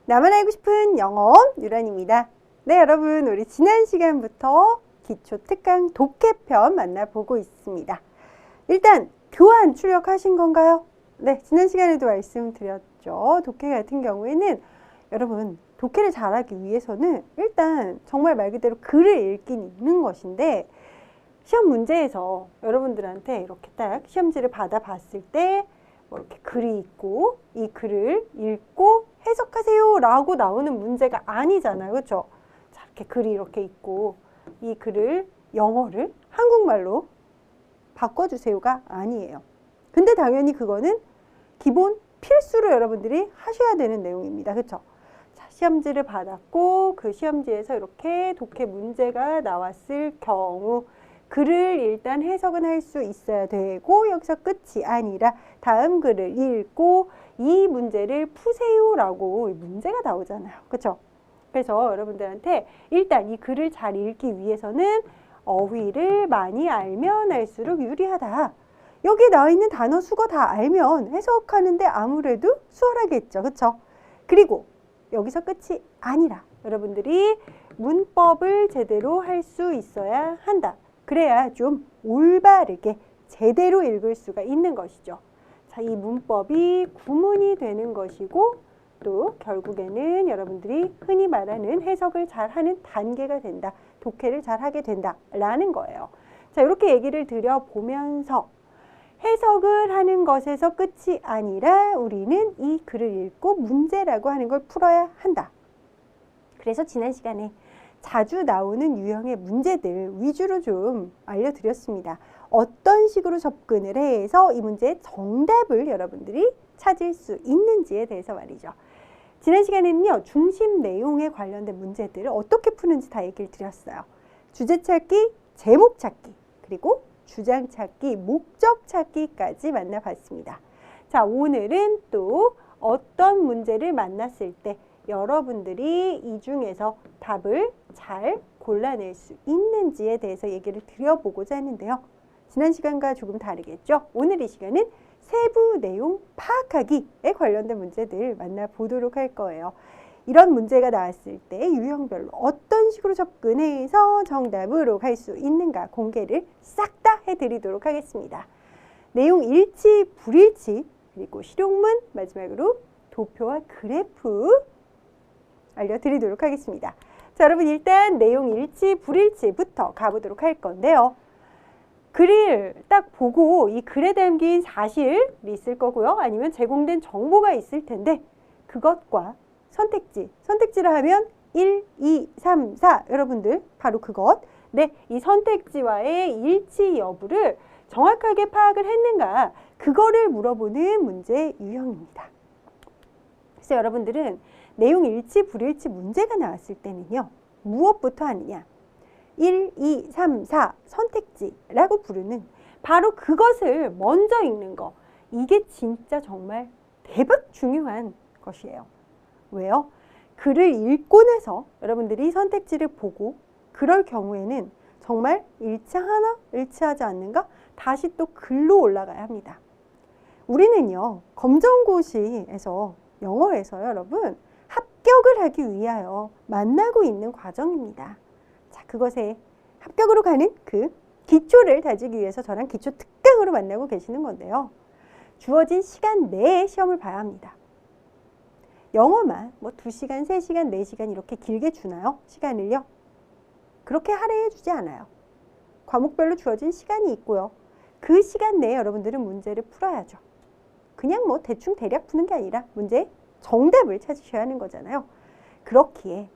나만 알고 싶은 영어 유란입니다. 네, 여러분, 우리 지난 시간부터 기초 특강 독해편 만나보고 있습니다. 일단 교환 출력하신 건가요? 네, 지난 시간에도 말씀드렸죠. 독해 같은 경우에는 여러분, 독해를 잘하기 위해서는 일단 정말 말 그대로 글을 읽긴 읽는 것인데, 시험 문제에서 여러분들한테 이렇게 딱 시험지를 받아봤을 때 뭐 이렇게 글이 있고 이 글을 읽고 해석하세요 라고 나오는 문제가 아니잖아요. 그렇죠? 자, 이렇게 글이 이렇게 있고 이 글을 영어를 한국말로 바꿔주세요가 아니에요. 근데 당연히 그거는 기본 필수로 여러분들이 하셔야 되는 내용입니다. 그렇죠? 자, 시험지를 받았고 그 시험지에서 이렇게 독해 문제가 나왔을 경우 글을 일단 해석은 할 수 있어야 되고 여기서 끝이 아니라 다음 글을 읽고 이 문제를 푸세요라고 문제가 나오잖아요. 그렇죠? 그래서 여러분들한테 일단 이 글을 잘 읽기 위해서는 어휘를 많이 알면 알수록 유리하다. 여기 나와 있는 단어 수거 다 알면 해석하는데 아무래도 수월하겠죠. 그렇죠? 그리고 여기서 끝이 아니라 여러분들이 문법을 제대로 할 수 있어야 한다. 그래야 좀 올바르게 제대로 읽을 수가 있는 것이죠. 자, 이 문법이 구문이 되는 것이고 또 결국에는 여러분들이 흔히 말하는 해석을 잘하는 단계가 된다. 독해를 잘하게 된다라는 거예요. 자, 이렇게 얘기를 드려보면서 해석을 하는 것에서 끝이 아니라 우리는 이 글을 읽고 문제라고 하는 걸 풀어야 한다. 그래서 지난 시간에 자주 나오는 유형의 문제들 위주로 좀 알려드렸습니다. 어떤 식으로 접근을 해서 이 문제의 정답을 여러분들이 찾을 수 있는지에 대해서 말이죠. 지난 시간에는요, 중심 내용에 관련된 문제들을 어떻게 푸는지 다 얘기를 드렸어요. 주제 찾기, 제목 찾기, 그리고 주장 찾기, 목적 찾기까지 만나봤습니다. 자, 오늘은 또 어떤 문제를 만났을 때 여러분들이 이 중에서 답을 잘 골라낼 수 있는지에 대해서 얘기를 드려보고자 하는데요. 지난 시간과 조금 다르겠죠? 오늘 이 시간은 세부 내용 파악하기에 관련된 문제들 만나보도록 할 거예요. 이런 문제가 나왔을 때 유형별로 어떤 식으로 접근해서 정답으로 갈 수 있는가 공개를 싹 다 해드리도록 하겠습니다. 내용 일치, 불일치, 그리고 실용문, 마지막으로 도표와 그래프 알려드리도록 하겠습니다. 자, 여러분 일단 내용 일치, 불일치부터 가보도록 할 건데요. 글을 딱 보고 이 글에 담긴 사실이 있을 거고요. 아니면 제공된 정보가 있을 텐데 그것과 선택지를 하면 1, 2, 3, 4 여러분들 바로 그것. 네, 이 선택지와의 일치 여부를 정확하게 파악을 했는가 그거를 물어보는 문제 유형입니다. 그래서 여러분들은 내용 일치, 불일치 문제가 나왔을 때는요. 무엇부터 하느냐? 1, 2, 3, 4 선택지라고 부르는 바로 그것을 먼저 읽는 거. 이게 진짜 정말 대박 중요한 것이에요. 왜요? 글을 읽고 나서 여러분들이 선택지를 보고 그럴 경우에는 정말 일치하나 일치하지 않는가 다시 또 글로 올라가야 합니다. 우리는요. 검정고시에서 영어에서요. 여러분 합격을 하기 위하여 만나고 있는 과정입니다. 자, 그것에 합격으로 가는 그 기초를 다지기 위해서 저랑 기초 특강으로 만나고 계시는 건데요. 주어진 시간 내에 시험을 봐야 합니다. 영어만 뭐 2시간, 3시간, 4시간 이렇게 길게 주나요? 시간을요? 그렇게 할애해 주지 않아요. 과목별로 주어진 시간이 있고요. 그 시간 내에 여러분들은 문제를 풀어야죠. 그냥 뭐 대충 대략 푸는 게 아니라 문제의 정답을 찾으셔야 하는 거잖아요. 그렇기에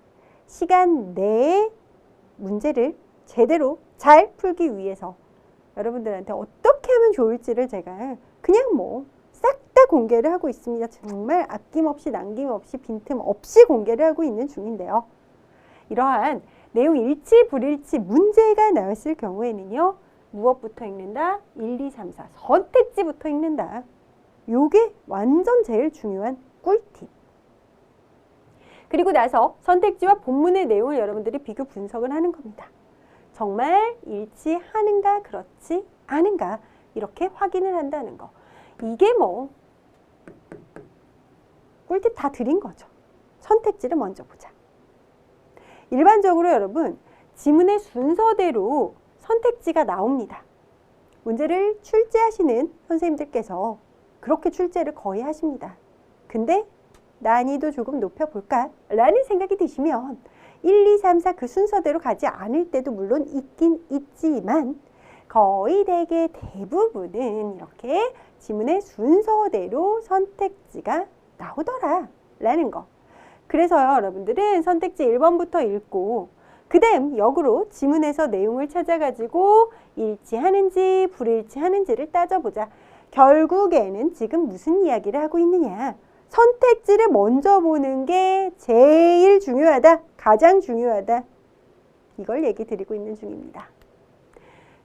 시간 내에 문제를 제대로 잘 풀기 위해서 여러분들한테 어떻게 하면 좋을지를 제가 그냥 뭐 싹 다 공개를 하고 있습니다. 정말 아낌없이 남김없이 빈틈없이 공개를 하고 있는 중인데요. 이러한 내용 일치, 불일치 문제가 나왔을 경우에는요. 무엇부터 읽는다? 1, 2, 3, 4 선택지부터 읽는다. 요게 완전 제일 중요한 꿀팁. 그리고 나서 선택지와 본문의 내용을 여러분들이 비교 분석을 하는 겁니다. 정말 일치하는가 그렇지 않은가 이렇게 확인을 한다는 거. 이게 뭐 꿀팁 다 드린 거죠. 선택지를 먼저 보자. 일반적으로 여러분 지문의 순서대로 선택지가 나옵니다. 문제를 출제하시는 선생님들께서 그렇게 출제를 거의 하십니다. 근데 난이도 조금 높여볼까? 라는 생각이 드시면 1, 2, 3, 4 그 순서대로 가지 않을 때도 물론 있긴 있지만 거의 대부분은 이렇게 지문의 순서대로 선택지가 나오더라 라는 거. 그래서요 여러분들은 선택지 1번부터 읽고 그 다음 역으로 지문에서 내용을 찾아가지고 일치하는지 불일치하는지를 따져보자. 결국에는 지금 무슨 이야기를 하고 있느냐. 선택지를 먼저 보는 게 제일 중요하다. 가장 중요하다. 이걸 얘기 드리고 있는 중입니다.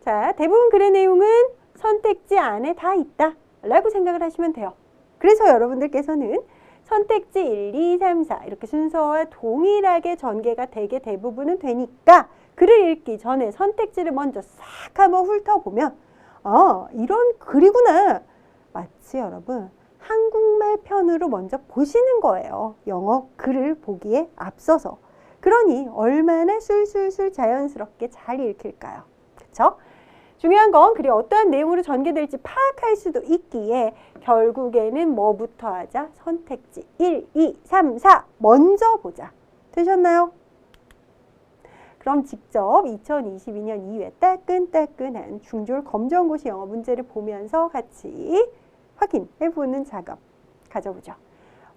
자, 대부분 글의 내용은 선택지 안에 다 있다 라고 생각을 하시면 돼요. 그래서 여러분들께서는 선택지 1, 2, 3, 4 이렇게 순서와 동일하게 전개가 되게 대부분은 되니까 글을 읽기 전에 선택지를 먼저 싹 한번 훑어보면 이런 글이구나. 마치 여러분 한국말 편으로 먼저 보시는 거예요. 영어 글을 보기에 앞서서. 그러니 얼마나 술술술 자연스럽게 잘 읽힐까요? 그렇죠? 중요한 건 글이 어떠한 내용으로 전개될지 파악할 수도 있기에 결국에는 뭐부터 하자? 선택지 1, 2, 3, 4 먼저 보자. 되셨나요? 그럼 직접 2022년 2회 따끈따끈한 중졸 검정고시 영어 문제를 보면서 같이 확인해보는 작업 가져보죠.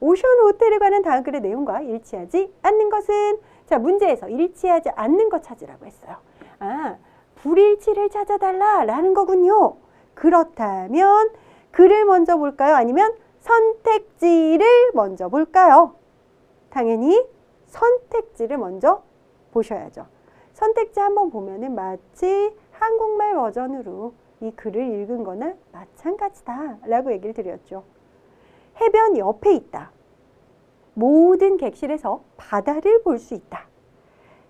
오션 호텔에 관한 다음 글의 내용과 일치하지 않는 것은? 자, 문제에서 일치하지 않는 것 찾으라고 했어요. 불일치를 찾아달라라는 거군요. 그렇다면 글을 먼저 볼까요? 아니면 선택지를 먼저 볼까요? 당연히 선택지를 먼저 보셔야죠. 선택지 한번 보면은 마치 한국말 버전으로 이 글을 읽은 거나 마찬가지다 라고 얘기를 드렸죠. 해변 옆에 있다. 모든 객실에서 바다를 볼 수 있다.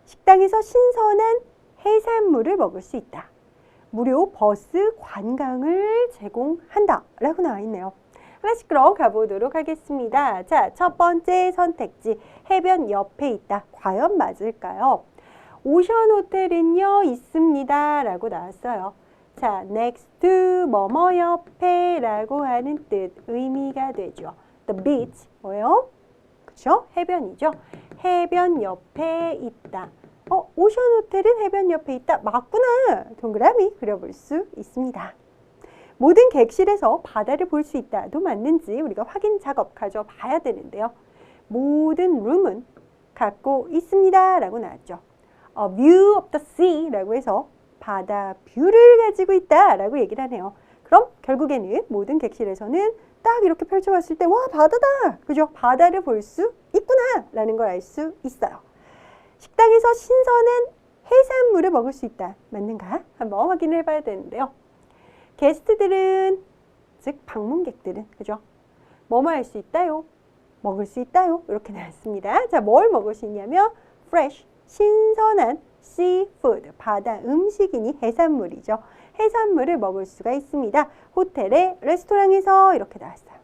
식당에서 신선한 해산물을 먹을 수 있다. 무료 버스 관광을 제공한다 라고 나와 있네요. 하나씩 그럼 가보도록 하겠습니다. 자, 첫 번째 선택지 해변 옆에 있다. 과연 맞을까요? 오션 호텔은요 있습니다 라고 나왔어요. 자, next to 뭐뭐 옆에 라고 하는 뜻 의미가 되죠. The beach 뭐예요? 그쵸? 해변이죠. 해변 옆에 있다. 오션 호텔은 해변 옆에 있다. 맞구나. 동그라미 그려볼 수 있습니다. 모든 객실에서 바다를 볼 수 있다도 맞는지 우리가 확인 작업 가져봐야 되는데요. 모든 룸은 갖고 있습니다 라고 나왔죠. A view of the sea 라고 해서 바다 뷰를 가지고 있다 라고 얘기를 하네요. 그럼 결국에는 모든 객실에서는 딱 이렇게 펼쳐봤을 때 와 바다다. 그죠? 바다를 볼 수 있구나 라는 걸 알 수 있어요. 식당에서 신선한 해산물을 먹을 수 있다. 맞는가? 한번 확인을 해봐야 되는데요. 게스트들은, 즉 방문객들은, 그죠? 뭐뭐 할 수 있다요? 먹을 수 있다요? 이렇게 나왔습니다. 자, 뭘 먹을 수 있냐면 fresh, 신선한 seafood, 바다 음식이니 해산물이죠. 해산물을 먹을 수가 있습니다. 호텔의 레스토랑에서 이렇게 나왔어요.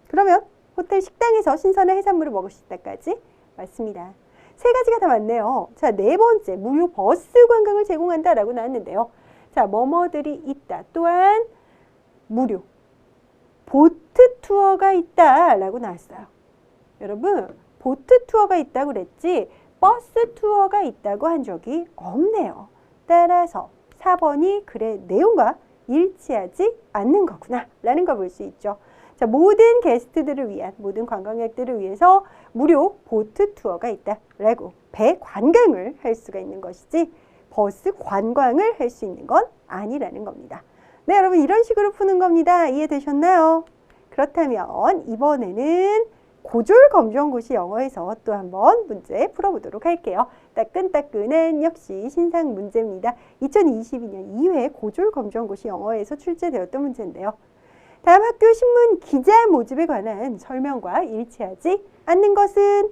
그러면 호텔 식당에서 신선한 해산물을 먹을 수 있다까지 맞습니다. 세 가지가 다 맞네요. 자, 네 번째, 무료 버스 관광을 제공한다라고 나왔는데요. 자, 뭐뭐들이 있다. 또한 무료 보트 투어가 있다라고 나왔어요. 여러분, 보트 투어가 있다고 그랬지 버스 투어가 있다고 한 적이 없네요. 따라서 4번이 글의 내용과 일치하지 않는 거구나 라는 걸 볼 수 있죠. 자, 모든 게스트들을 위한, 모든 관광객들을 위해서 무료 보트 투어가 있다라고 배 관광을 할 수가 있는 것이지 버스 관광을 할 수 있는 건 아니라는 겁니다. 네, 여러분 이런 식으로 푸는 겁니다. 이해되셨나요? 그렇다면 이번에는 고졸 검정고시 영어에서 또 한번 문제 풀어보도록 할게요. 따끈따끈한 역시 신상 문제입니다. 2022년 2회 고졸 검정고시 영어에서 출제되었던 문제인데요. 다음 학교 신문 기자 모집에 관한 설명과 일치하지 않는 것은?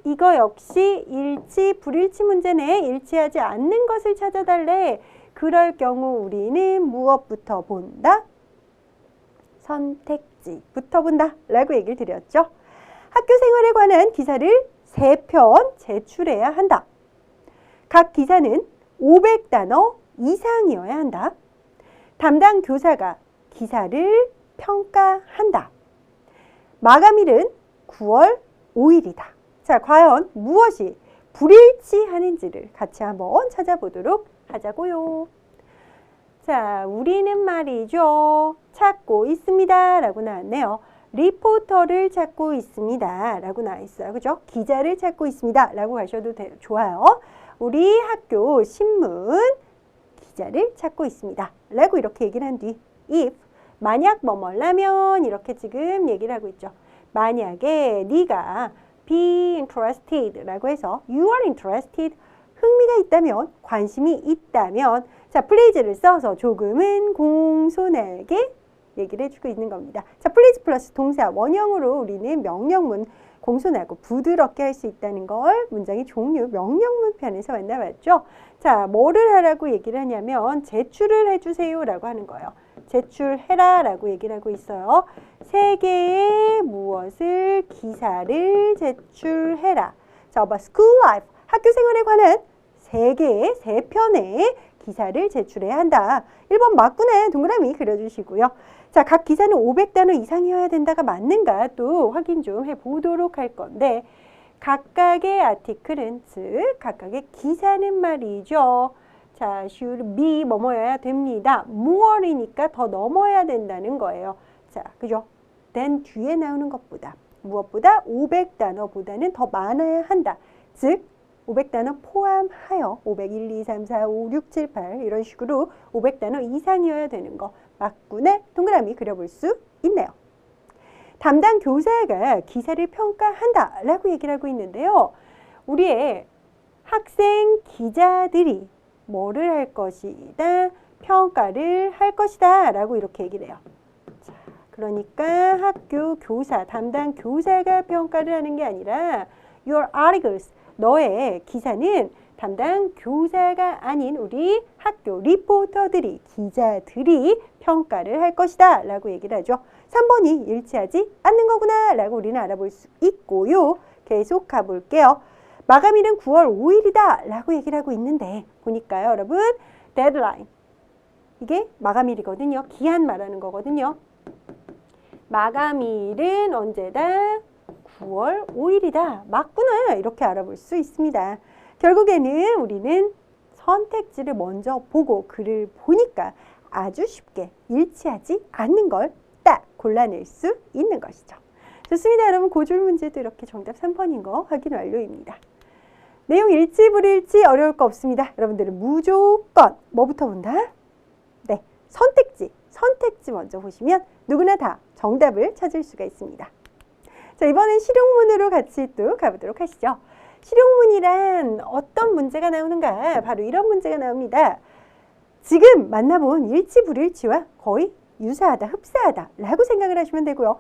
이거 역시 일치, 불일치 문제네. 일치하지 않는 것을 찾아달래. 그럴 경우 우리는 무엇부터 본다? 선택지부터 본다 라고 얘기를 드렸죠. 학교 생활에 관한 기사를 3편 제출해야 한다. 각 기사는 500단어 이상이어야 한다. 담당 교사가 기사를 평가한다. 마감일은 9월 5일이다. 자, 과연 무엇이 불일치하는지를 같이 한번 찾아보도록 하자고요. 자, 우리는 말이죠. 찾고 있습니다. 라고 나왔네요. 리포터를 찾고 있습니다. 라고 나와 있어요. 그죠? 기자를 찾고 있습니다. 라고 하셔도 좋아요. 우리 학교 신문 기자를 찾고 있습니다. 라고 이렇게 얘기를 한 뒤 if 만약 뭐뭐라면 이렇게 지금 얘기를 하고 있죠. 만약에 네가 be interested 라고 해서 you are interested 흥미가 있다면 관심이 있다면 자 please를 써서 조금은 공손하게 얘기를 해주고 있는 겁니다. 자 please 플러스 동사 원형으로 우리는 명령문 공손하고 부드럽게 할 수 있다는 걸 문장의 종류 명령문 편에서 만나봤죠. 자 뭐를 하라고 얘기를 하냐면 제출을 해주세요 라고 하는 거예요. 제출해라 라고 얘기를 하고 있어요. 3개의 무엇을 기사를 제출해라. 자, about school life 학교 생활에 관한 3편의 기사를 제출해야 한다. 1번 맞구나 동그라미 그려주시고요. 자, 각 기사는 500단어 이상이어야 된다가 맞는가 또 확인 좀 해보도록 할 건데 각각의 아티클은 즉 각각의 기사는 말이죠. 자, should be 뭐뭐여야 됩니다. more이니까 더 넘어야 된다는 거예요. 자, 그죠? then 뒤에 나오는 것보다 무엇보다 500단어보다는 더 많아야 한다. 즉 500단어 포함하여 501, 2, 3, 4, 5, 6, 7, 8 이런 식으로 500단어 이상이어야 되는 거 맞구나 동그라미 그려볼 수 있네요. 담당 교사가 기사를 평가한다 라고 얘기를 하고 있는데요. 우리의 학생 기자들이 뭐를 할 것이다? 평가를 할 것이다 라고 이렇게 얘기를 해요. 자, 그러니까 학교 교사, 담당 교사가 평가를 하는 게 아니라 your articles, 너의 기사는 담당 교사가 아닌 우리 학교 리포터들이, 기자들이 평가를 할 것이다 라고 얘기를 하죠. 3번이 일치하지 않는 거구나 라고 우리는 알아볼 수 있고요. 계속 가볼게요. 마감일은 9월 5일이다 라고 얘기를 하고 있는데 보니까요 여러분 데드라인 이게 마감일이거든요. 기한 말하는 거거든요. 마감일은 언제다? 9월 5일이다. 맞구나 이렇게 알아볼 수 있습니다. 결국에는 우리는 선택지를 먼저 보고 글을 보니까 아주 쉽게 일치하지 않는 걸 딱 골라낼 수 있는 것이죠. 좋습니다. 여러분 고줄 문제도 이렇게 정답 3번인 거 확인 완료입니다. 내용 일치 불일치 어려울 거 없습니다. 여러분들은 무조건 뭐부터 본다? 네, 선택지 먼저 보시면 누구나 다 정답을 찾을 수가 있습니다. 자, 이번엔 실용문으로 같이 또 가보도록 하시죠. 실용문이란 어떤 문제가 나오는가? 바로 이런 문제가 나옵니다. 지금 만나본 일치 불일치와 거의 유사하다, 흡사하다 라고 생각을 하시면 되고요.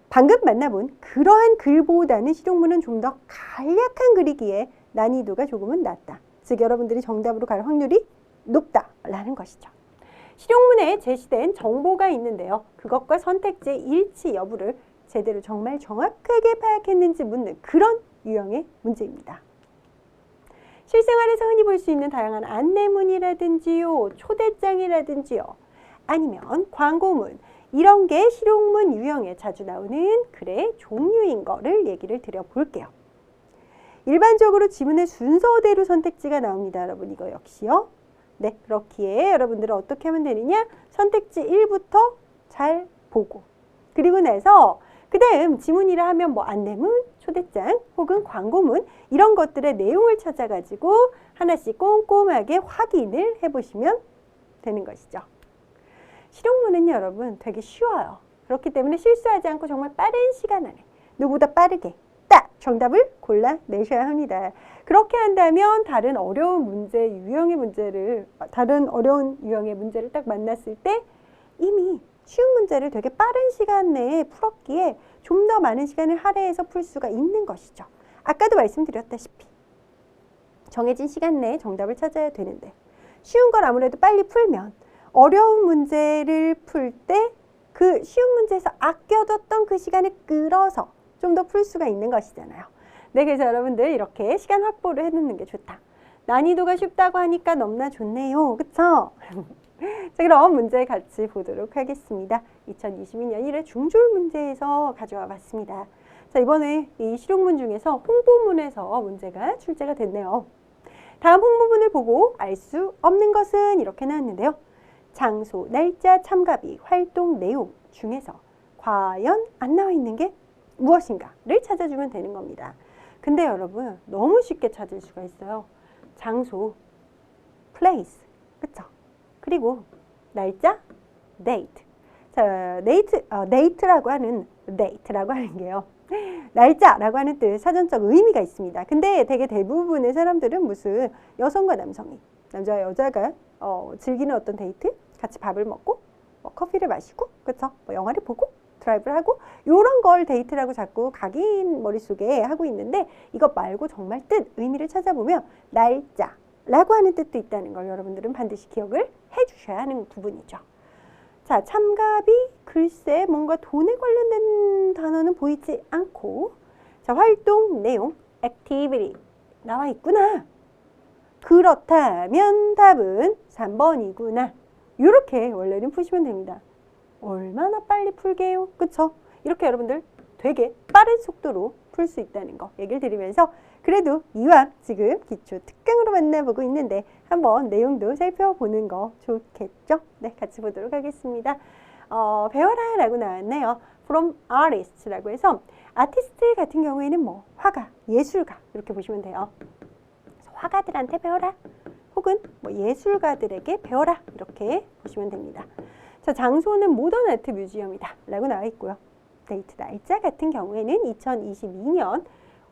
방금 만나본 그러한 글보다는 실용문은 좀 더 간략한 글이기에 난이도가 조금은 낮다. 즉 여러분들이 정답으로 갈 확률이 높다라는 것이죠. 실용문에 제시된 정보가 있는데요. 그것과 선택지의 일치 여부를 제대로 정말 정확하게 파악했는지 묻는 그런 유형의 문제입니다. 실생활에서 흔히 볼 수 있는 다양한 안내문이라든지요, 초대장이라든지요, 아니면 광고문 이런 게 실용문 유형에 자주 나오는 글의 종류인 거를 얘기를 드려볼게요. 일반적으로 지문의 순서대로 선택지가 나옵니다. 여러분 이거 역시요. 네, 그렇기에 여러분들은 어떻게 하면 되느냐? 선택지 1부터 잘 보고 그리고 나서 그 다음 지문이라 하면 뭐 안내문, 초대장 혹은 광고문 이런 것들의 내용을 찾아가지고 하나씩 꼼꼼하게 확인을 해보시면 되는 것이죠. 실용문은요 여러분 되게 쉬워요. 그렇기 때문에 실수하지 않고 정말 빠른 시간 안에 누구보다 빠르게 딱 정답을 골라내셔야 합니다. 그렇게 한다면 다른 어려운 유형의 문제를 딱 만났을 때 이미 쉬운 문제를 되게 빠른 시간 내에 풀었기에 좀 더 많은 시간을 할애해서 풀 수가 있는 것이죠. 아까도 말씀드렸다시피 정해진 시간 내에 정답을 찾아야 되는데 쉬운 걸 아무래도 빨리 풀면 어려운 문제를 풀 때 그 쉬운 문제에서 아껴뒀던 그 시간을 끌어서 좀 더 풀 수가 있는 것이잖아요. 네, 그래서 여러분들 이렇게 시간 확보를 해놓는 게 좋다. 난이도가 쉽다고 하니까 너무나 좋네요. 그쵸? 자, 그럼 문제 같이 보도록 하겠습니다. 2022년 1회 중졸 문제에서 가져와 봤습니다. 자, 이번에 이 실용문 중에서 홍보문에서 문제가 출제가 됐네요. 다음 홍보문을 보고 알 수 없는 것은 이렇게 나왔는데요. 장소, 날짜, 참가비, 활동 내용 중에서 과연 안 나와 있는 게 무엇인가를 찾아주면 되는 겁니다. 근데 여러분 너무 쉽게 찾을 수가 있어요. 장소, place, 그쵸? 그리고 날짜, date. 자, date라고 하는 게요. 날짜라고 하는 뜻, 사전적 의미가 있습니다. 근데 되게 대부분의 사람들은 무슨 여성과 남성이, 남자와 여자가 즐기는 어떤 데이트, 같이 밥을 먹고, 커피를 마시고, 그쵸? 영화를 보고, 드라이브를 하고, 요런 걸 데이트라고 자꾸 각인 머릿속에 하고 있는데, 이것 말고 정말 뜻, 의미를 찾아보면 날짜라고 하는 뜻도 있다는 걸 여러분들은 반드시 기억을 해주셔야 하는 부분이죠. 자, 참가비, 글쎄 뭔가 돈에 관련된 단어는 보이지 않고, 자, 활동 내용, activity 나와 있구나. 그렇다면 답은 3번이구나. 이렇게 원래는 푸시면 됩니다. 얼마나 빨리 풀게요? 그쵸? 이렇게 여러분들 되게 빠른 속도로 풀 수 있다는 거 얘기를 드리면서 그래도 이왕 지금 기초 특강으로 만나보고 있는데 한번 내용도 살펴보는 거 좋겠죠? 네, 같이 보도록 하겠습니다. 배워라 라고 나왔네요. From artist라고 해서 아티스트 같은 경우에는 뭐 화가, 예술가 이렇게 보시면 돼요. 그래서 화가들한테 배워라 혹은 뭐 예술가들에게 배워라 이렇게 보시면 됩니다. 자, 장소는 모던 아트 뮤지엄이다 라고 나와 있고요. 데이트 날짜 같은 경우에는 2022년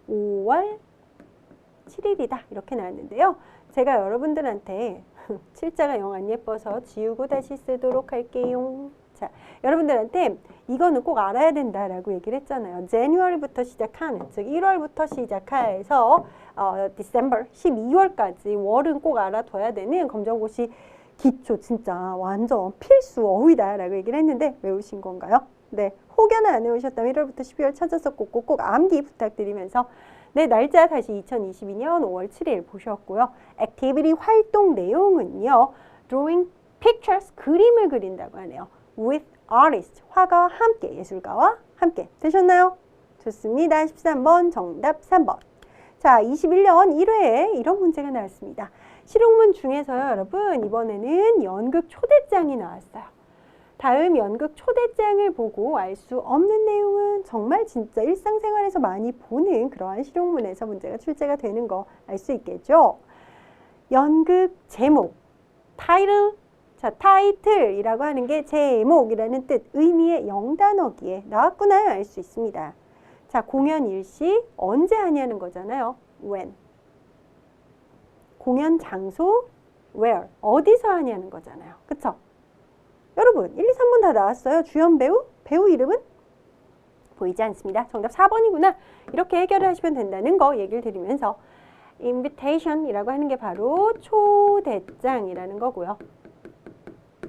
5월 7일이다 이렇게 나왔는데요. 제가 여러분들한테 칠자가 영 안 예뻐서 지우고 다시 쓰도록 할게요. 자, 여러분들한테 이거는 꼭 알아야 된다라고 얘기를 했잖아요. January부터 시작하는, 즉 1월부터 시작해서 December 12월까지 월은 꼭 알아둬야 되는 검정고시 기초 진짜 완전 필수 어휘다라고 얘기를 했는데 외우신 건가요? 네, 혹여나 안 외우셨다면 1월부터 12월 찾아서 꼭꼭꼭 암기 부탁드리면서 네, 날짜 다시 2022년 5월 7일 보셨고요. 액티비티 활동 내용은요. Drawing pictures, 그림을 그린다고 하네요. With artists, 화가와 함께, 예술가와 함께. 되셨나요? 좋습니다. 13번 정답 3번. 자, 21년 1회에 이런 문제가 나왔습니다. 실용문 중에서요, 여러분 이번에는 연극 초대장이 나왔어요. 다음 연극 초대장을 보고 알 수 없는 내용은 정말 진짜 일상생활에서 많이 보는 그러한 실용문에서 문제가 출제가 되는 거 알 수 있겠죠. 연극 제목, 타이틀. 자, 타이틀이라고 하는 게 제목이라는 뜻, 의미의 영단어기에 나왔구나 알 수 있습니다. 자, 공연 일시 언제 하냐는 거잖아요. when. 공연 장소 where. 어디서 하냐는 거잖아요. 그쵸? 여러분 1, 2, 3번 다 나왔어요. 주연 배우, 배우 이름은 보이지 않습니다. 정답 4번이구나. 이렇게 해결을 하시면 된다는 거 얘기를 드리면서 invitation이라고 하는 게 바로 초대장이라는 거고요.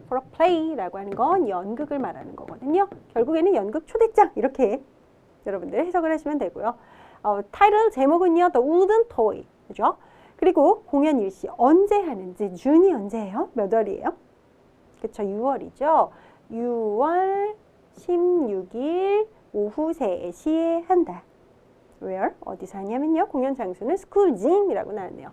for a play라고 하는 건 연극을 말하는 거거든요. 결국에는 연극 초대장 이렇게 여러분들 해석을 하시면 되고요. 타이틀 제목은요. The Wooden Toy. 그죠? 그리고 공연 일시 언제 하는지 준이 언제예요? 몇 월이에요? 그쵸, 6월이죠. 6월 16일 오후 3시에 한다. Where? 어디서 하냐면요. 공연 장소는 School Gym이라고 나왔네요.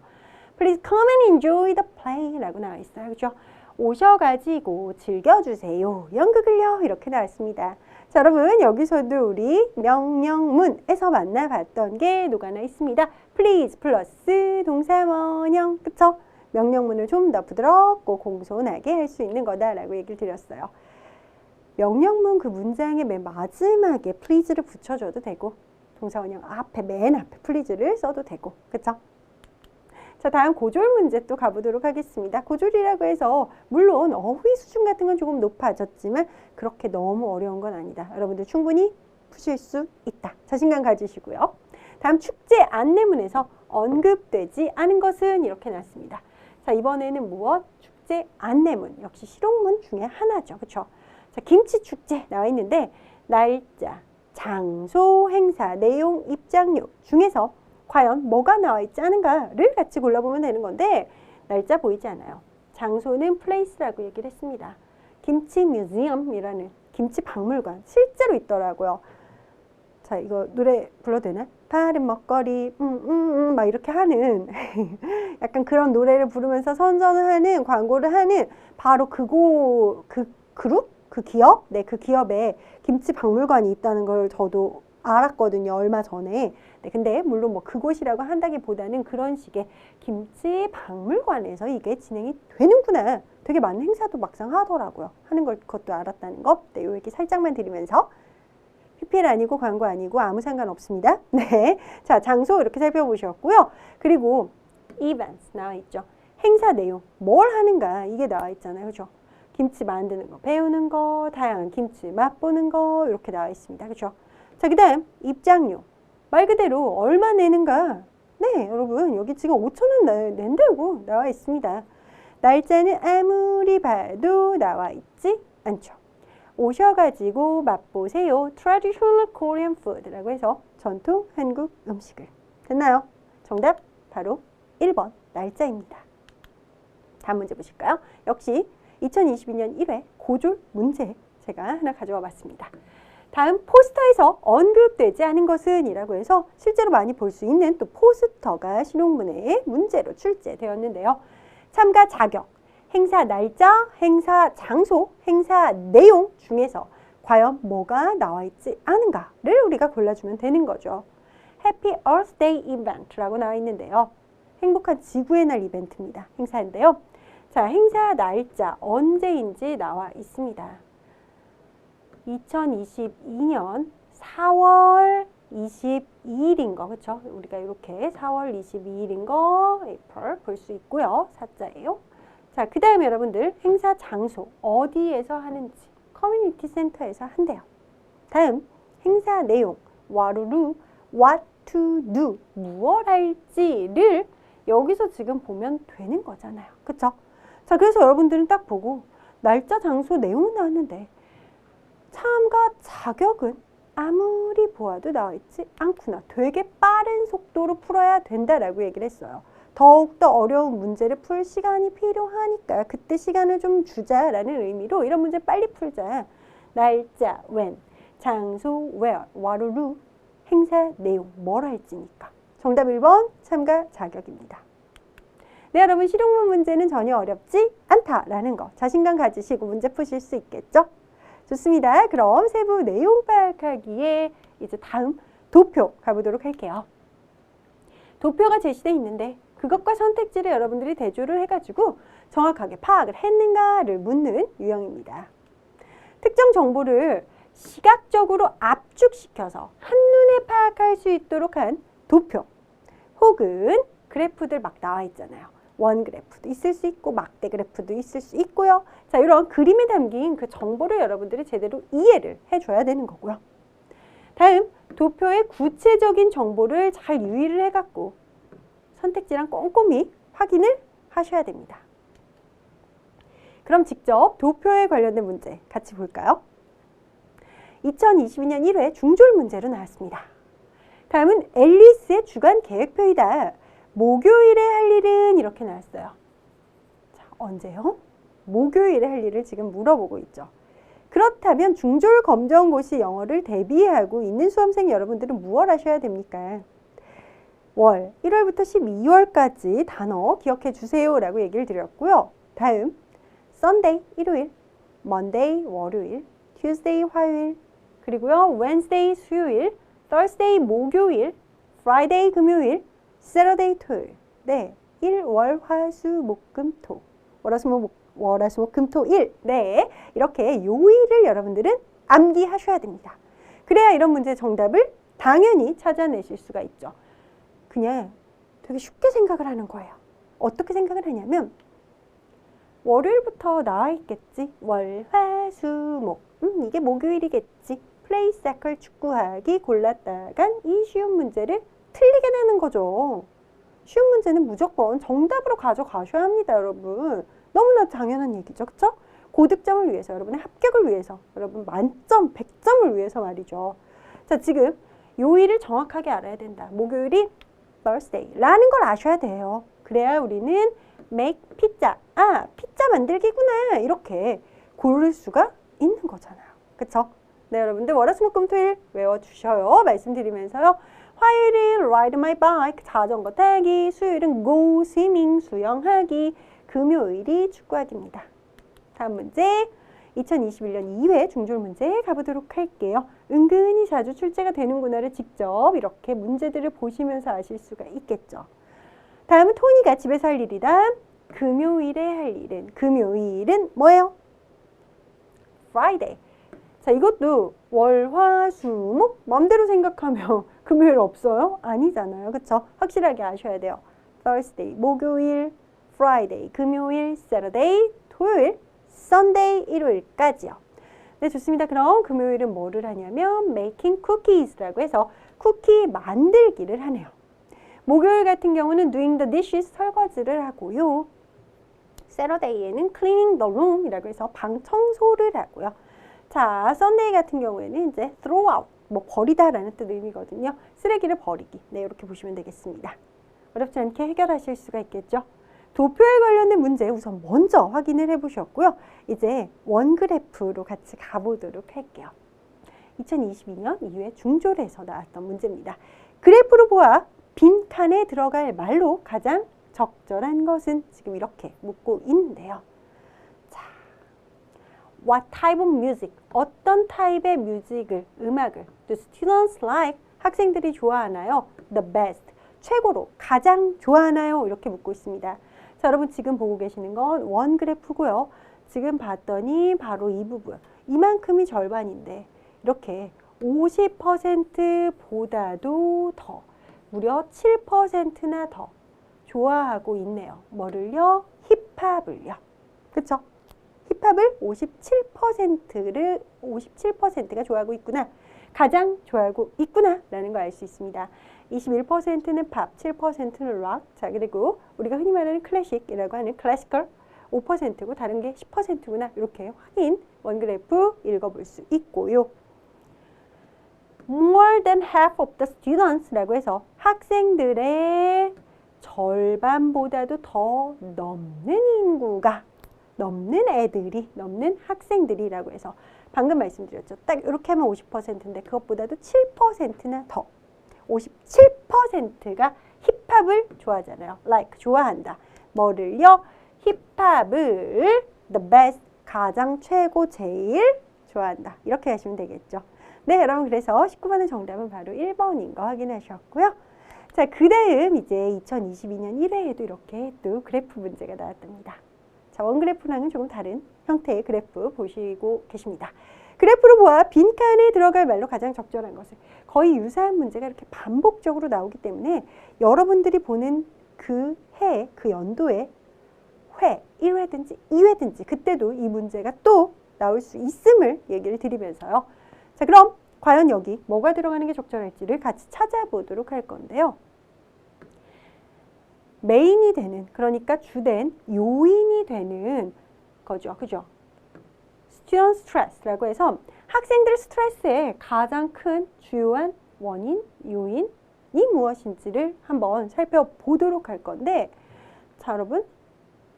Please come and enjoy the play 라고 나와 있어요. 그죠? 오셔가지고 즐겨주세요. 연극을요. 이렇게 나왔습니다. 자, 여러분 여기서도 우리 명령문에서 만나봤던 게 녹아나 있습니다. Please 플러스 동사원형. 그쵸? 명령문을 좀 더 부드럽고 공손하게 할 수 있는 거다라고 얘기를 드렸어요. 명령문 그 문장의 맨 마지막에 please를 붙여줘도 되고 동사원형 앞에 맨 앞에 please를 써도 되고 그쵸? 자, 다음 고졸 문제 또 가보도록 하겠습니다. 고졸이라고 해서 물론 어휘 수준 같은 건 조금 높아졌지만 그렇게 너무 어려운 건 아니다. 여러분들 충분히 푸실 수 있다. 자신감 가지시고요. 다음 축제 안내문에서 언급되지 않은 것은 이렇게 나왔습니다. 자, 이번에는 무엇? 축제 안내문. 역시 실용문 중에 하나죠. 그렇죠? 자, 김치 축제 나와 있는데 날짜, 장소, 행사, 내용, 입장료 중에서 과연 뭐가 나와 있지 않은가를 같이 골라보면 되는 건데 날짜 보이지 않아요. 장소는 place라고 얘기를 했습니다. 김치 뮤지엄이라는 김치 박물관 실제로 있더라고요. 자, 이거 노래 불러도 되나? 파른 먹거리 막 이렇게 하는 약간 그런 노래를 부르면서 선전을 하는 광고를 하는 바로 그 그룹? 그 기업? 네, 그 기업에 김치 박물관이 있다는 걸 저도 알았거든요. 얼마 전에. 네, 근데 물론 뭐 그곳이라고 한다기보다는 그런 식의 김치 박물관에서 이게 진행이 되는구나. 되게 많은 행사도 막상 하더라고요. 하는 것도 알았다는 거. 네, 요 얘기 살짝만 드리면서 PPL 아니고 광고 아니고 아무 상관없습니다. 네, 자 장소 이렇게 살펴보셨고요. 그리고 events 나와 있죠. 행사 내용 뭘 하는가 이게 나와 있잖아요. 그렇죠? 김치 만드는 거, 배우는 거, 다양한 김치 맛보는 거 이렇게 나와 있습니다. 그렇죠? 자, 그 다음 입장료 말 그대로 얼마 내는가. 네, 여러분 여기 지금 5,000원 낸다고 나와 있습니다. 날짜는 아무리 봐도 나와 있지 않죠. 오셔가지고 맛보세요. Traditional Korean Food라고 해서 전통 한국 음식을. 됐나요? 정답 바로 1번 날짜입니다. 다음 문제 보실까요? 역시 2022년 1회 고졸 문제 제가 하나 가져와 봤습니다. 다음 포스터에서 언급되지 않은 것은 이라고 해서 실제로 많이 볼 수 있는 또 포스터가 실용문의 문제로 출제되었는데요. 참가 자격, 행사 날짜, 행사 장소, 행사 내용 중에서 과연 뭐가 나와 있지 않은가를 우리가 골라주면 되는 거죠. Happy Earth Day Event라고 나와 있는데요. 행복한 지구의 날 이벤트입니다. 행사인데요. 자, 행사 날짜 언제인지 나와 있습니다. 2022년 4월 22일인 거, 그렇죠? 우리가 이렇게 4월 22일인 거 April 볼 수 있고요. 사자예요. 자, 그 다음에 여러분들 행사 장소 어디에서 하는지 커뮤니티 센터에서 한대요. 다음 행사 내용 와루루 what to do 무엇 할지를 여기서 지금 보면 되는 거잖아요. 그쵸? 자, 그래서 여러분들은 딱 보고 날짜 장소 내용은 나왔는데 참가 자격은 아무리 보아도 나와 있지 않구나. 되게 빠른 속도로 풀어야 된다라고 얘기를 했어요. 더욱더 어려운 문제를 풀 시간이 필요하니까 그때 시간을 좀 주자라는 의미로 이런 문제 빨리 풀자. 날짜 when, 장소 where, 와루루, 행사 내용 뭘 할지니까. 정답 1번 참가 자격입니다. 네, 여러분 실용문 문제는 전혀 어렵지 않다라는 거 자신감 가지시고 문제 푸실 수 있겠죠? 좋습니다. 그럼 세부 내용 파악하기에 이제 다음 도표 가보도록 할게요. 도표가 제시되어 있는데 그것과 선택지를 여러분들이 대조를 해가지고 정확하게 파악을 했는가를 묻는 유형입니다. 특정 정보를 시각적으로 압축시켜서 한눈에 파악할 수 있도록 한 도표 혹은 그래프들 막 나와 있잖아요. 원 그래프도 있을 수 있고 막대 그래프도 있을 수 있고요. 자, 이런 그림에 담긴 그 정보를 여러분들이 제대로 이해를 해줘야 되는 거고요. 다음 도표의 구체적인 정보를 잘 유의를 해갖고 선택지랑 꼼꼼히 확인을 하셔야 됩니다. 그럼 직접 도표에 관련된 문제 같이 볼까요? 2022년 1회 중졸 문제로 나왔습니다. 다음은 앨리스의 주간 계획표이다. 목요일에 할 일은 이렇게 나왔어요. 자, 언제요? 목요일에 할 일을 지금 물어보고 있죠. 그렇다면 중졸 검정고시 영어를 대비하고 있는 수험생 여러분들은 무엇 하셔야 됩니까? 월, 1월부터 12월까지 단어 기억해 주세요 라고 얘기를 드렸고요. 다음, Sunday, 일요일, Monday, 월요일, Tuesday, 화요일, 그리고요, Wednesday, 수요일, Thursday, 목요일, Friday, 금요일, Saturday, 토요일. 네, 일, 월, 화, 수, 목, 금, 토. 월화수목, 금, 토, 일. 네, 이렇게 요일을 여러분들은 암기하셔야 됩니다. 그래야 이런 문제 정답을 당연히 찾아내실 수가 있죠. 그냥 되게 쉽게 생각을 하는 거예요. 어떻게 생각을 하냐면 월요일부터 나와 있겠지. 월, 화, 수, 목. 이게 목요일이겠지. 플레이 사클 축구하기 골랐다간 이 쉬운 문제를 틀리게 되는 거죠. 쉬운 문제는 무조건 정답으로 가져가셔야 합니다, 여러분. 너무나 당연한 얘기죠. 그렇죠? 고득점을 위해서, 여러분의 합격을 위해서, 여러분 만점, 100점을 위해서 말이죠. 자, 지금 요일을 정확하게 알아야 된다. 목요일이 Thursday 라는 걸 아셔야 돼요. 그래야 우리는 make pizza, 피자 만들기구나 이렇게 고를 수가 있는 거잖아요. 그쵸? 네, 여러분들 월화수목금토일 외워주셔요. 말씀드리면서요. 화요일은 ride my bike, 자전거 타기, 수요일은 go swimming, 수영하기, 금요일이 축구하기입니다. 다음 문제, 2021년 2회 중졸 문제 가보도록 할게요. 은근히 자주 출제가 되는구나를 직접 이렇게 문제들을 보시면서 아실 수가 있겠죠. 다음은 토니가 집에서 할 일이다. 금요일에 할 일은, 금요일은 뭐예요? Friday. 자, 이것도 월, 화, 수, 목 마음대로 생각하면 금요일 없어요? 아니잖아요. 그쵸? 확실하게 아셔야 돼요. Thursday, 목요일, Friday, 금요일, Saturday, 토요일, Sunday, 일요일까지요. 네, 좋습니다. 그럼 금요일은 뭐를 하냐면 making cookies라고 해서 쿠키 만들기를 하네요. 목요일 같은 경우는 doing the dishes, 설거지를 하고요. Saturday에는 cleaning the room 이라고 해서 방 청소를 하고요. 자, Sunday 같은 경우에는 이제 throw out, 뭐 버리다라는 뜻 의미거든요. 쓰레기를 버리기. 네, 이렇게 보시면 되겠습니다. 어렵지 않게 해결하실 수가 있겠죠. 도표에 관련된 문제 우선 먼저 확인을 해보셨고요. 이제 원그래프로 같이 가보도록 할게요. 2022년 2회 중졸에서 나왔던 문제입니다. 그래프로 보아 빈칸에 들어갈 말로 가장 적절한 것은 지금 이렇게 묻고 있는데요. 자, what type of music? 어떤 타입의 뮤직을, 음악을 do students like? 학생들이 좋아하나요? the best. 최고로, 가장 좋아하나요? 이렇게 묻고 있습니다. 자, 여러분 지금 보고 계시는 건 원 그래프고요. 지금 봤더니 바로 이 부분, 이만큼이 절반인데 이렇게 50%보다도 더, 무려 7%나 더 좋아하고 있네요. 뭐를요? 힙합을요. 그쵸? 힙합을 57%가 좋아하고 있구나. 가장 좋아하고 있구나 라는 걸 알 수 있습니다. 21%는 팝, 7%는 락, 자 그리고 우리가 흔히 말하는 클래식이라고 하는 클래시컬 5%고 다른 게 10%구나 이렇게 확인 원그래프 읽어볼 수 있고요. More than half of the students 라고 해서 학생들의 절반보다도 더 넘는 인구가, 넘는 애들이, 넘는 학생들이라고 해서 방금 말씀드렸죠. 딱 이렇게 하면 50%인데 그것보다도 7%나 더 57%가 힙합을 좋아하잖아요. like, 좋아한다. 뭐를요? 힙합을 the best, 가장 최고, 제일 좋아한다. 이렇게 하시면 되겠죠. 네, 여러분 그래서 19번의 정답은 바로 1번인 거 확인하셨고요. 자, 그 다음 이제 2022년 1회에도 이렇게 또 그래프 문제가 나왔답니다. 자, 원그래프랑은 조금 다른 형태의 그래프 보시고 계십니다. 그래프로 보아 빈칸에 들어갈 말로 가장 적절한 것을, 거의 유사한 문제가 이렇게 반복적으로 나오기 때문에 여러분들이 보는 그 해, 그 연도에 회, 1회든지 2회든지 그때도 이 문제가 또 나올 수 있음을 얘기를 드리면서요. 자, 그럼 과연 여기 뭐가 들어가는 게 적절할지를 같이 찾아보도록 할 건데요. 메인이 되는, 그러니까 주된 요인이 되는 거죠. 그죠? student stress라고 해서 학생들 스트레스의 가장 큰 주요한 원인, 요인이 무엇인지를 한번 살펴보도록 할 건데, 자, 여러분,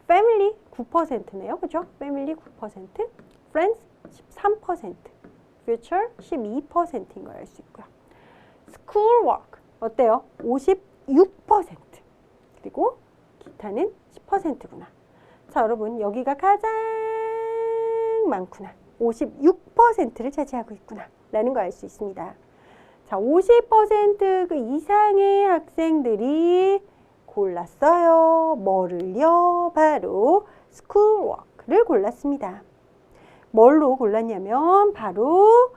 family 9%네요. 그죠? family 9%, friends 13%, future 12%인 걸 알 수 있고요. schoolwork 어때요? 56%, 그리고 기타는 10%구나. 자, 여러분, 여기가 가장 많구나. 56%를 차지하고 있구나 라는 걸 알 수 있습니다. 자, 50% 그 이상의 학생들이 골랐어요. 뭐를요? 바로 schoolwork를 골랐습니다. 뭘로 골랐냐면 바로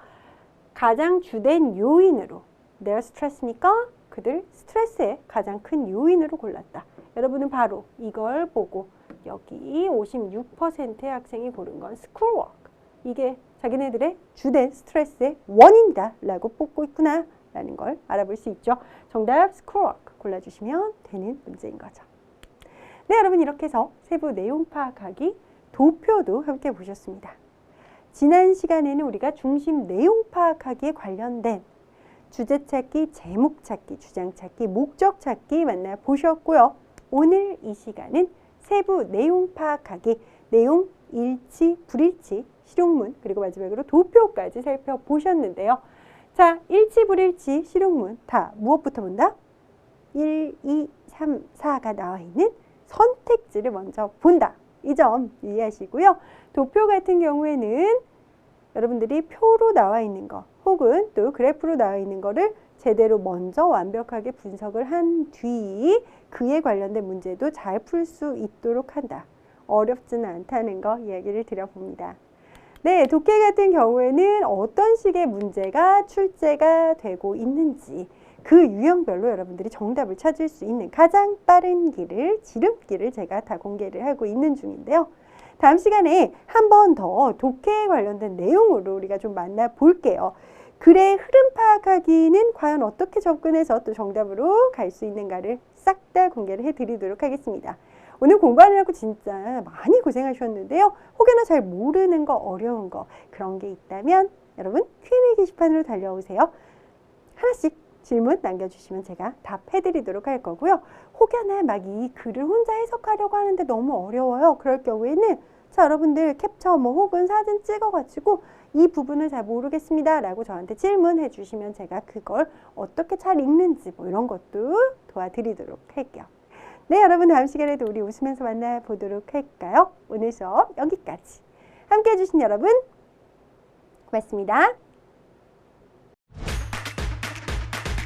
가장 주된 요인으로, their stress니까 그들 스트레스의 가장 큰 요인으로 골랐다. 여러분은 바로 이걸 보고 여기 56%의 학생이 고른 건 schoolwork, 이게 자기네들의 주된 스트레스의 원인이다 라고 뽑고 있구나 라는 걸 알아볼 수 있죠. 정답 schoolwork 골라주시면 되는 문제인 거죠. 네, 여러분 이렇게 해서 세부 내용 파악하기 도표도 함께 보셨습니다. 지난 시간에는 우리가 중심 내용 파악하기에 관련된 주제 찾기, 제목 찾기, 주장 찾기, 목적 찾기 만나보셨고요. 오늘 이 시간은 세부 내용 파악하기, 내용 일치, 불일치, 실용문, 그리고 마지막으로 도표까지 살펴보셨는데요. 자, 일치, 불일치, 실용문 다 무엇부터 본다? 1, 2, 3, 4가 나와 있는 선택지를 먼저 본다. 이 점 이해하시고요. 도표 같은 경우에는 여러분들이 표로 나와 있는 거 혹은 또 그래프로 나와 있는 거를 제대로 먼저 완벽하게 분석을 한 뒤 그에 관련된 문제도 잘 풀 수 있도록 한다. 어렵지는 않다는 거 이야기를 드려봅니다. 네, 독해 같은 경우에는 어떤 식의 문제가 출제가 되고 있는지 그 유형별로 여러분들이 정답을 찾을 수 있는 가장 빠른 길을, 지름길을 제가 다 공개를 하고 있는 중인데요. 다음 시간에 한 번 더 독해에 관련된 내용으로 우리가 좀 만나볼게요. 글의 흐름 파악하기는 과연 어떻게 접근해서 또 정답으로 갈 수 있는가를 싹 다 공개를 해드리도록 하겠습니다. 오늘 공부하느라고 진짜 많이 고생하셨는데요. 혹여나 잘 모르는 거, 어려운 거 그런 게 있다면 여러분 Q&A 게시판으로 달려오세요. 하나씩 질문 남겨주시면 제가 답해드리도록 할 거고요. 혹여나 막 이 글을 혼자 해석하려고 하는데 너무 어려워요. 그럴 경우에는 자, 여러분들 캡처 뭐 혹은 사진 찍어가지고 이 부분을 잘 모르겠습니다 라고 저한테 질문해 주시면 제가 그걸 어떻게 잘 읽는지 뭐 이런 것도 도와드리도록 할게요. 네, 여러분 다음 시간에도 우리 웃으면서 만나보도록 할까요? 오늘 수업 여기까지. 함께 해주신 여러분 고맙습니다.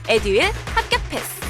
에듀윌 합격 패스.